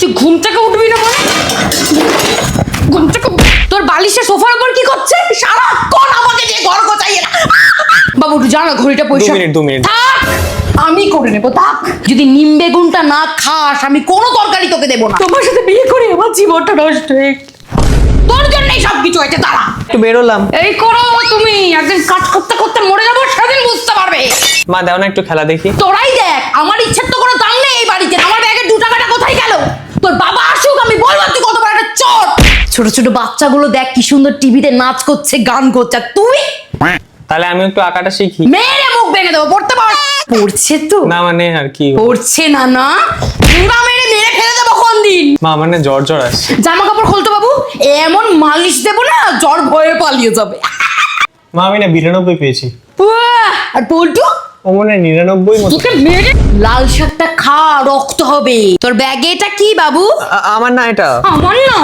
তুই ঘুম থেকে উঠবি না মানে? ঘুম থেকে তোর বালিশে সোফার উপর কি করছে? সারাক্ষণ আমাকে দিয়ে ঘর গোছাইয়ে না। বাবু একটু জানা ঘড়িটা পয়সা 2 মিনিট থাক, আমি করে নেবো থাক। যদি নিম বেগুনটা না খাস আমি কোনো তরকারি তোকে দেবো না। তোমার সাথে বিয়ে করে আমার জীবনটা নষ্ট হয়ে গেছে। তোর জন্যই সবকিছু হয়েছে। দাঁড়া, একটু বেরোলাম। এই করো তুমি, একদিন কাজ করতে করতে মরে যাবো, সেদিন বুঝতে পারবে। মা দাও না একটু খেলা দেখি। তোরাই দেখ, আমার ইচ্ছের তো কোনো দাম নেই এই বাড়িতে। আমার ব্যাগের 2 টাকাটা কোথায় গেল? তোর বাবা আসুক, আমি বলবো তুই কত বড় একটা চোর। ছোট ছোট বাচ্চাগুলো দেখ কি সুন্দর টিভিতে নাচ করছে, গান করছে, আর তুই তাহলে আমি একটু আঁকাটা শিখি। মেরে মুখ ভেঙে দেবো। পড়তে পার? পড়ছে তো না মানে আর কি, পড়ছে না না পুরা মেরে মেরে ফেলে দেবো কোন দিন। মা মানে জ্বর জ্বর আসছে। জামা কাপড় খুলতো বাবু, এমন মালিশ দেবো না জ্বর ভয়ে পালিয়ে যাবে। মা আমি না 92 পেয়েছি। উয়াহ, আর পল্টু ও মনে হয় 99 মতো। তোকে মেরে লাল শাকটা খা, রক্ত হবে। তোর ব্যাগে এটা কি বাবু? আমার না এটা। আমার না